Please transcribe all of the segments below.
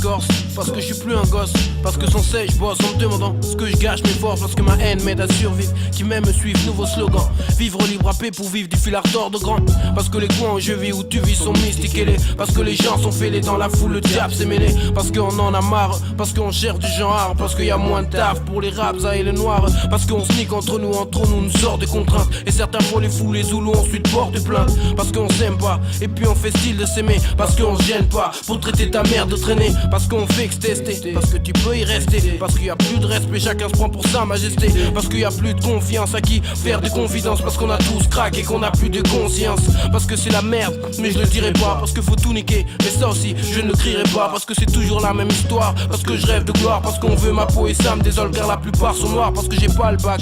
corse, parce que je suis plus un gosse. Parce que sans cesse je bosse en me demandant ce que je gâche mes forces. Parce que ma haine m'aide à survivre, qui m'aime me suivre, nouveau slogan. Vivre libre à paix pour vivre du fil à retordre de grand. Parce que les coins où je vis, où tu vis sont mystiques et parce que les gens sont fêlés dans la foule, le diable s'est mêlé. Parce qu'on en a marre, parce qu'on cherche du genre. Parce qu'il y a moins de taf pour les raps et les noirs. Parce qu'on sneak entre nous nous sort des contraintes. Et certains font les fous, les zoulous ensuite portent plainte. Parce qu'on s'aime pas, et puis on fait style de s'aimer. Parce qu'on se gêne pas, pour traiter ta mère de traîner. Parce qu'on fait que se tester, parce que tu peux y rester. Parce qu'il y a plus de respect, chacun se prend pour sa majesté. Parce qu'il y a plus de confiance à qui faire des confidences. Parce qu'on a tous craqué et qu'on a plus de conscience. Parce que c'est la merde, mais je le dirai pas. Parce que faut tout niquer, mais ça aussi je ne le crierai pas. Parce que c'est toujours la même histoire. Parce que je rêve de gloire, parce qu'on veut ma peau et ça me désole car la plupart sont noirs. Parce que j'ai pas le bac,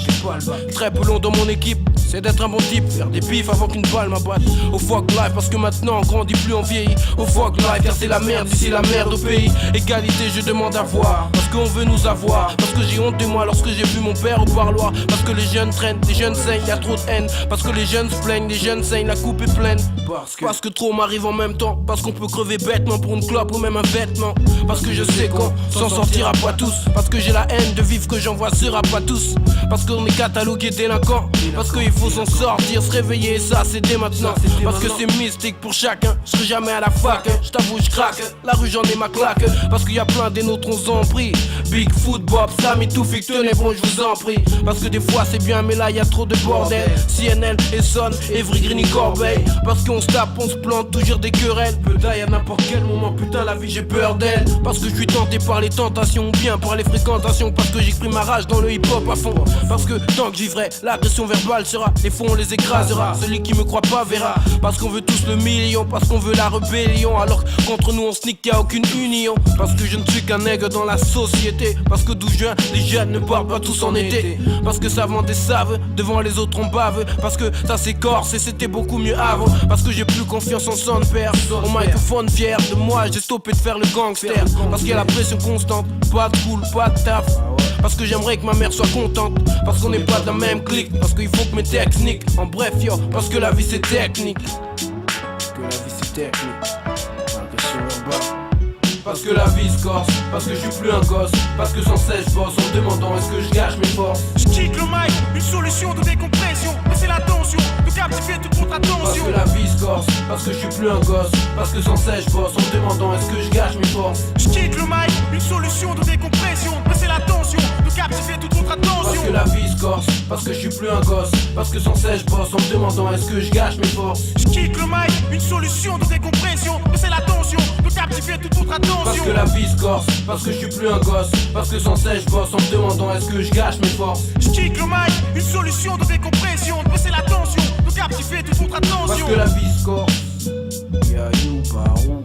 très peu long dans mon équipe, c'est d'être un bon type, faire des bifs avant qu'une balle m'abatte. Au fuck life, parce que maintenant on grandit plus, on vieillit. Au fuck life, car c'est la merde ici, la merde au pays. Égalité, je demande à voir, parce qu'on veut nous avoir. Parce que j'ai honte de moi lorsque j'ai vu mon père au parloir. Parce que les jeunes traînent, les jeunes saignent, y'a trop de haine. Parce que les jeunes se plaignent, les jeunes saignent, la coupe est pleine. Parce que trop m'arrive en même temps. Parce qu'on peut crever bêtement pour une clope ou même un vêtement. Parce que je sais qu'on s'en sortira pas tous. Parce que j'ai la haine de vivre que j'envoie ce rap à tous. Parce qu'on est catalogué délinquant. Parce qu'il faut s'en sortir, se réveiller, ça c'est dès maintenant. Parce que c'est mystique pour chacun. Je serai jamais à la fac, je t'avoue je craque. La rue j'en ai ma claque. Parce qu'il y a plein des nôtres on s'en prie. Big Foot, Bob, Samy, Toufik, tenez bon je vous en prie. Parce que des fois c'est bien mais là y a trop de bordel. CNN, Essonne, Evry, Green, Corbeil. Parce qu'on se tape, on se plante, toujours des querelles. Peut d'aille à n'importe quel moment, putain la vie j'ai peur d'elle. Parce que je suis tenté par les tentations, bien par les fréquentations. Parce que j'exprime ma rage dans le hip hop à fond. Parce que tant que j'vivrai, l'agression verbale sera. Les fonds on les écrasera, celui qui me croit pas verra. Parce qu'on veut tous le million, parce qu'on veut la rébellion. Alors qu'entre nous on sneak, y'a aucune union. Parce que je ne suis qu'un nègre dans la société. Parce que d'où je viens, les jeunes ne parlent pas tous en été. Parce que ça vend des saves, devant les autres on bave. Parce que ça s'écorce et c'était beaucoup mieux avant. Parce que j'ai plus confiance en son père. Au microphone fier de moi, j'ai stoppé de faire le gangster. Parce qu'il y a la pression constante, pas de cool, pas de taf. Parce que j'aimerais que ma mère soit contente. Parce qu'on n'est pas de la même clique. Parce qu'il faut que mes techniques. En bref yo, parce que la vie c'est technique. Parce que la vie c'est technique. Parce que la vie se corse, parce que je suis plus un gosse. Parce que sans cesse je bosse en me demandant est-ce que je gâche mes forces. Je kick le mic, une solution de décompression. Mais c'est la tension, de captiver toute contre attention. Parce que la vie se corse, parce que je suis plus un gosse. Parce que sans cesse je bosse en me demandant est-ce que je gâche mes forces. Je kick le mic, une solution de décompression. Mais c'est la tension, de captiver toute contre attention. Parce que la vie se corse, parce que je suis plus un gosse. Parce que sans cesse je bosse en me demandant est-ce que je gâche mes forces. Je kick le mic, une solution de décompression. Mais c'est la tension, de captiver toute contre attention. Parce que la vie se corse, parce que je suis plus un gosse. Parce que sans cesse je bosse en me demandant est-ce que je gâche mes forces. Je kick le mic, une solution de décompression. Mais c'est la tension, de captiver toute contre attention. Parce que la vie se corse, y'a you par où.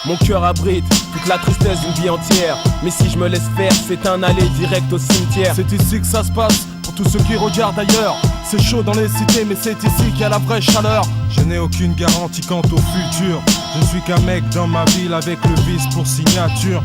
Mon cœur abrite toute la tristesse d'une vie entière. Mais si je me laisse faire, c'est un aller direct au cimetière. C'est ici que ça se passe, pour tous ceux qui regardent ailleurs. C'est chaud dans les cités, mais c'est ici qu'il y a la vraie chaleur. Je n'ai aucune garantie quant au futur. Je ne suis qu'un mec dans ma ville avec le vice pour signature.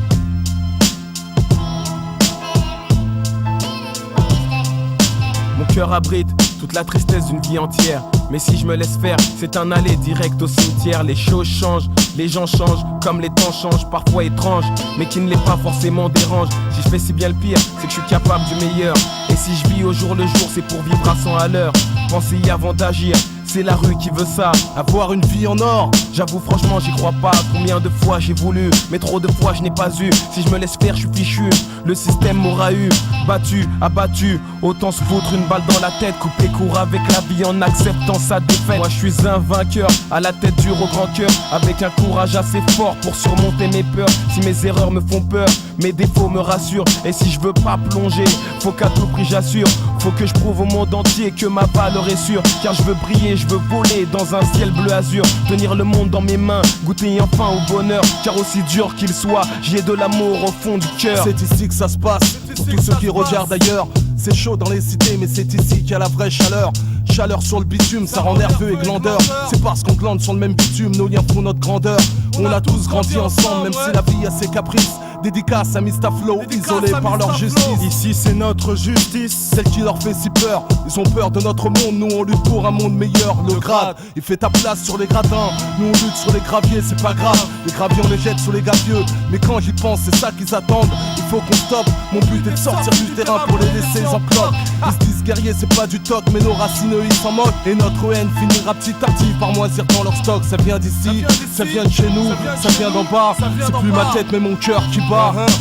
Mon cœur abrite toute la tristesse d'une vie entière. Mais si je me laisse faire, c'est un aller direct au cimetière. Les choses changent, les gens changent, comme les temps changent, parfois étranges, mais qui ne les pas forcément dérangent. Si je fais si bien le pire, c'est que je suis capable du meilleur. Et si je vis au jour le jour, c'est pour vivre à 100 à l'heure. Pensez y avant d'agir, c'est la rue qui veut ça. Avoir une vie en or. J'avoue franchement j'y crois pas. Combien de fois j'ai voulu, mais trop de fois je n'ai pas eu. Si je me laisse faire je suis fichu. Le système m'aura eu, battu, abattu. Autant se foutre une balle dans la tête. Couper court avec la vie en acceptant sa défaite. Moi je suis un vainqueur, à la tête dure au grand cœur. Avec un courage assez fort pour surmonter mes peurs. Si mes erreurs me font peur, mes défauts me rassurent. Et si je veux pas plonger, faut qu'à tout prix j'assure. Faut que je prouve au monde entier que ma valeur est sûre. Car je veux briller, je veux voler dans un ciel bleu azur. Tenir le monde dans mes mains, goûter enfin au bonheur. Car aussi dur qu'il soit, j'ai de l'amour au fond du cœur. C'est ici que ça se passe, pour tous ceux qui regardent ailleurs. C'est chaud dans les cités, mais c'est ici qu'il y a la vraie chaleur. Chaleur sur le bitume, ça rend nerveux et glandeur. C'est parce qu'on glande sur le même bitume, nos liens font notre grandeur. On a tous grandi ensemble, même si la vie a ses caprices. Dédicace à Mr. Flow, isolés par leur justice. Ici c'est notre justice, celle qui leur fait si peur. Ils ont peur de notre monde, nous on lutte pour un monde meilleur. Le grade, il fait ta place sur les gradins. Nous on lutte sur les graviers, c'est pas grave. Les graviers on les jette sur les gavieux. Mais quand j'y pense, c'est ça qu'ils attendent. Il faut qu'on stoppe, mon but est de sortir du terrain pour les laisser en cloque. Ils se disent guerriers, c'est pas du toc, mais nos racines ils s'en moquent. Et notre haine finira petit à petit par moisir dans leur stock. Ça vient d'ici, ça vient de chez nous, ça vient d'en bas. C'est plus ma tête mais mon cœur qui bat.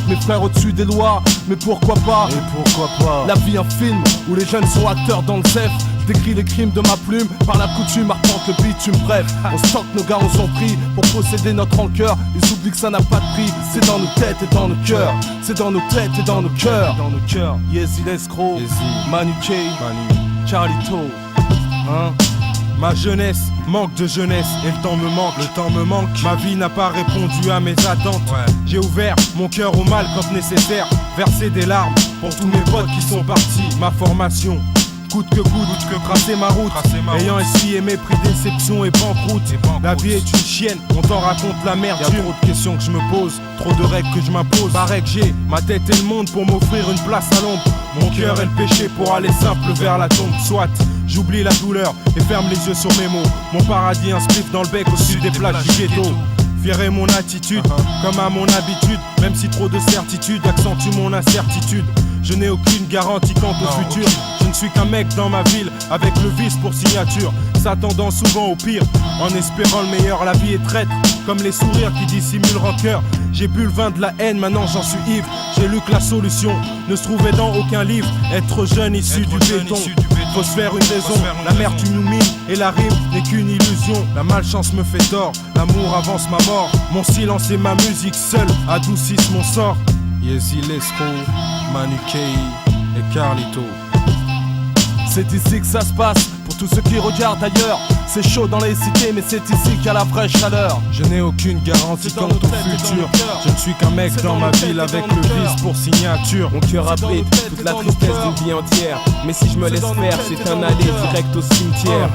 Mes frères au-dessus des lois, mais pourquoi pas? Et pourquoi pas? La vie un film où les jeunes sont acteurs dans le zef. J'écris les crimes de ma plume, par la coutume arpente le bitume. Bref, on stocke nos gars, on s'en prie pour posséder notre rancœur. Ils oublient que ça n'a pas de prix, c'est dans nos têtes et dans nos cœurs. C'est dans nos têtes et dans nos cœurs. Dans nos cœurs. Yezi l'escroc, Manu K, Charlito. Ma jeunesse manque de jeunesse et le temps me manque. Le temps me manque. Ma vie n'a pas répondu à mes attentes. J'ai ouvert mon cœur au mal quand nécessaire. Versé des larmes pour tous mes potes qui sont partis. Ma formation, coûte que tracer ma route. Ayant essuyé mépris, déception et banqueroute. La vie est une chienne, on t'en raconte la merde. Y'a trop de questions que je me pose, trop de règles que je m'impose. Paraît que j'ai ma tête et le monde pour m'offrir une place à l'ombre. Mon cœur est le péché pour aller simple vers la tombe. Soit j'oublie la douleur et ferme les yeux sur mes mots. Mon paradis, un spliff dans le bec au sud des plages du ghetto. Fier est mon attitude, comme à mon habitude. Même si trop de certitude accentue mon incertitude. Je n'ai aucune garantie quant au futur. Je ne suis qu'un mec dans ma ville, avec le vice pour signature. S'attendant souvent au pire, en espérant le meilleur. La vie est traître, comme les sourires qui dissimulent rancœur. J'ai bu le vin de la haine, maintenant j'en suis ivre. J'ai lu que la solution ne se trouvait dans aucun livre. Être jeune issu du béton, faut se faire une raison. La l'amertume nous mine et la rime n'est qu'une illusion. La malchance me fait tort, l'amour avance ma mort. Mon silence et ma musique seule adoucissent mon sort. Yezi l'escroc, Manu K et Carlito. C'est ici que ça se passe, pour tous ceux qui regardent ailleurs. C'est chaud dans les cités, mais c'est ici qu'il y a la vraie chaleur. Je n'ai aucune garantie quant au futur. Je ne suis qu'un mec dans ma ville avec le vice pour signature. Mon cœur abrite toute la tristesse d'une vie entière. Mais si je me laisse faire, c'est un aller direct au cimetière.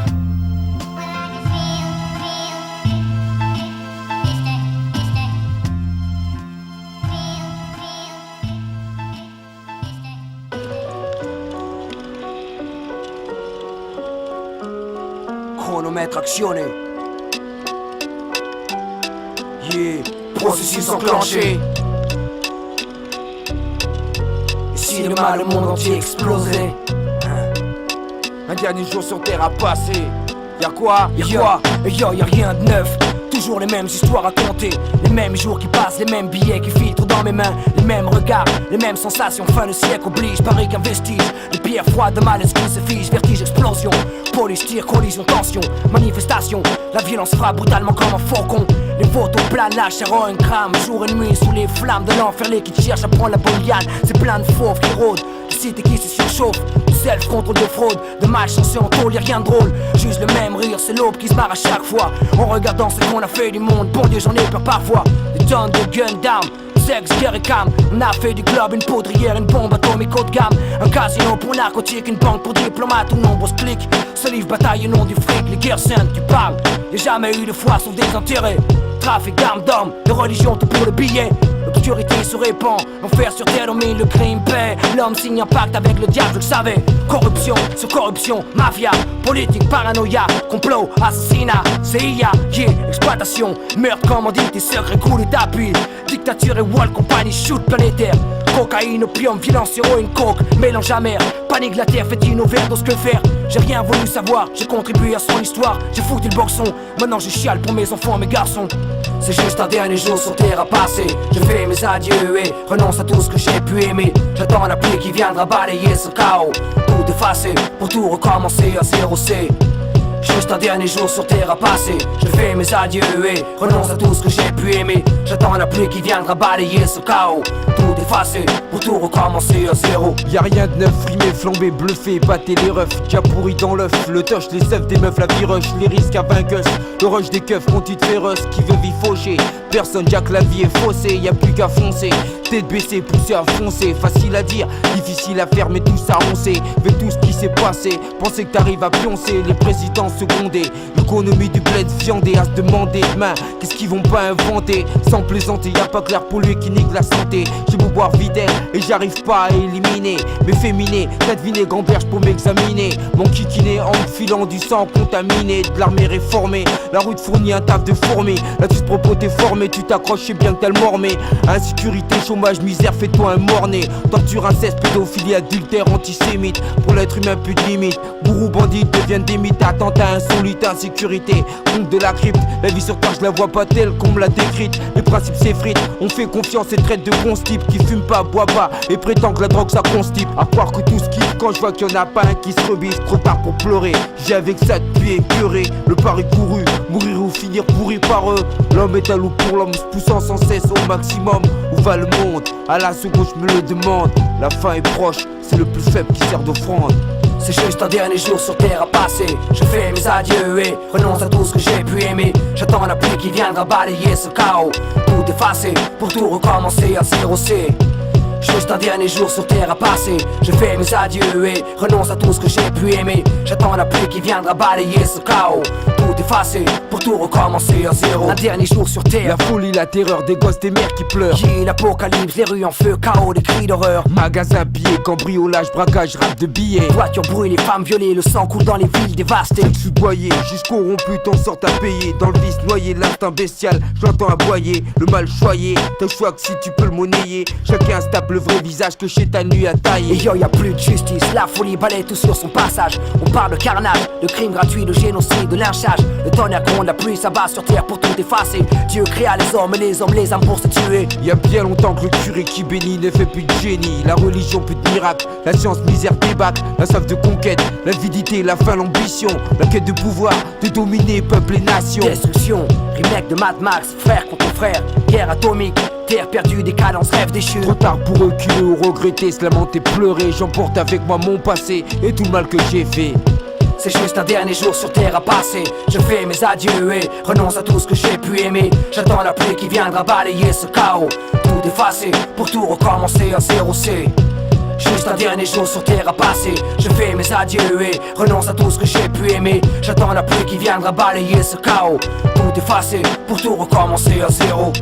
Chronomètre actionné. Yeah, processus enclenché. Et si le mal, le monde entier explosait. Un dernier jour sur terre à passer. Y'a quoi? Y'a rien de neuf. Toujours les mêmes histoires à compter. Les mêmes jours qui passent, les mêmes billets qui filtrent dans mes mains. Les mêmes regards, les mêmes sensations. Fin de siècle oblige, pareil qu'un vestige. Les pierres froides de malaise qui se fige. Vertige, explosion. Police, tir, collision, tension. Manifestation, la violence frappe brutalement comme un faucon. Les photos planent, la chair en un gramme. Jour et nuit sous les flammes de l'enfer. Les qui cherchent à prendre la bonne liane. C'est plein de fauves qui rôdent. Les cités qui se surchauffent. Self-contrôle de fraude, de malchance en tôle, y'a rien de drôle. Juste le même rire, c'est l'aube qui se marre à chaque fois. En regardant ce qu'on a fait du monde, bon Dieu j'en ai peur parfois. Des tonnes de guns d'armes, sexe, guerre et cam. On a fait du globe, une poudrière, une bombe atomique haut de gamme. Un casino pour narcotique, une banque pour diplomates ou nombreuses clics. Se livre bataille au nom du fric, les guerres saintes tu parles. Y'a jamais eu de foi sauf des intérêts. Trafic d'armes d'hommes, de religion tout pour le billet. L'obscurité se répand, l'enfer sur terre domine le crime paix. L'homme signe un pacte avec le diable, je le savais. Corruption sur corruption, mafia, politique, paranoïa, complot, assassinat, CIA, exploitation, meurtre, commandite, secret, coulé d'appui. Dictature et wall compagnie, shoot planétaire. Cocaïne, opium, violence, héroïne, coke, mélange amer. Panique la terre, fait une overdose, que faire? J'ai rien voulu savoir, j'ai contribué à son histoire. J'ai foutu le boxon, maintenant je chiale pour mes enfants, mes garçons. C'est juste un dernier jour sur terre à passer. Je fais mes adieux et renonce à tout ce que j'ai pu aimer. J'attends la pluie qui viendra balayer ce chaos. Tout effacer, pour tout recommencer à 0C. Juste un dernier jour sur terre à passer. Je fais mes adieux et renonce à tout ce que j'ai pu aimer. J'attends la pluie qui viendra balayer ce chaos. Tout effacer, pour pour tout recommencer à zéro. Y'a rien de neuf, rimé, flambé, bluffé, battez les refs, déjà pourri dans l'œuf, le touch, les œufs des meufs, la vie rush, les risques à vainqueuse, le rush des keufs, mon titre féroce, qui veut vie faucher, personne, Jack, la vie est faussée, y'a plus qu'à foncer, tête baissée, poussée à foncer, facile à dire, difficile à faire, mais tout ça on sait, avec tout ce qui s'est passé, pensez que t'arrives à pioncer, les présidents secondés, l'économie du bled viandé, à se demander demain, qu'est-ce qu'ils vont pas inventer, sans plaisanter, y'a pas clair pour lui qui nique la santé, j'ai beau boire Videl, et j'arrive pas à éliminer, mes féminés, t'as deviné gamberge pour m'examiner, mon kikiné en me filant du sang contaminé, de l'armée réformée, la route fournit un taf de fourmi, là-dessus propos déformé, tu t'accroches, c'est bien que t'as le mormé, insécurité, chômage, misère, fais-toi un morné, torture, inceste, pédophilie, adultère, antisémite, pour l'être humain plus de limite, bourreau, bandit deviennent des mythes, attentat insolite, insécurité, compte de la crypte, la vie sur terre je la vois pas telle qu'on me l'a décrite, les principes s'effritent, on fait confiance et traite de bons types qui fument pas, boit pas, et prétend que la drogue ça constipe, à croire que tout ce qui quand je vois qu'il y en a pas un qui se rebise, trop tard pour pleurer, j'ai avec ça depuis écœuré, le pari couru, mourir ou finir pourri par eux, l'homme est un loup pour l'homme, se poussant sans cesse au maximum, où va le monde, à la seconde je me le demande, la fin est proche, c'est le plus faible qui sert d'offrande. C'est juste un dernier jour sur terre à passer. Je fais mes adieux et renonce à tout ce que j'ai pu aimer. J'attends la pluie qui viendra balayer ce chaos, tout effacer pour tout recommencer à zéro C. Juste un dernier jour sur terre à passer. Je fais mes adieux et renonce à tout ce que j'ai pu aimer. J'attends la pluie qui viendra balayer ce chaos, tout effacer pour tout recommencer à zéro. Un dernier jour sur terre. La folie, la terreur des gosses, des mères qui pleurent. J'ai l'apocalypse, les rues en feu, chaos, des cris d'horreur. Magasin pillé, cambriolage, braquage, rap de billets. Voitures brûlées, femmes violées, le sang coule dans les villes dévastées. Je suis boyé, jusqu'au rompu, t'en sortes à payer. Dans le vice noyé, l'instinct bestial, j'entends aboyer. Le mal choyé, t'as le choix que si tu peux le monnayer. Chacun se tape le vrai visage que chez ta nuit à tailler. Et yo, y'a plus de justice, la folie balaye tout sur son passage. On parle de carnage, de crimes gratuits, de génocide, de lynchage. Le tonnerre gronde, la pluie s'abat sur terre pour tout effacer. Dieu créa les hommes et les hommes les âmes pour se tuer. Y'a bien longtemps que le curé qui bénit ne fait plus de génie. La religion plus de miracle, la science misère débacle. La soif de conquête, l'avidité, la faim, l'ambition. La quête de pouvoir, de dominer peuple et nation. Destruction, remake de Mad Max, frère contre frère. Guerre atomique, terre perdue, décadence, rêve déchu. Trop tard pour reculer ou regretter, se lamenter, pleurer. J'emporte avec moi mon passé et tout le mal que j'ai fait. C'est juste un dernier jour sur terre à passer. Je fais mes adieux et renonce à tout ce que j'ai pu aimer. J'attends la pluie qui viendra balayer ce chaos, tout effacer pour tout recommencer à zéro C. Juste un dernier jour sur terre à passer. Je fais mes adieux et renonce à tout ce que j'ai pu aimer. J'attends la pluie qui viendra balayer ce chaos, tout effacer pour tout recommencer à zéro.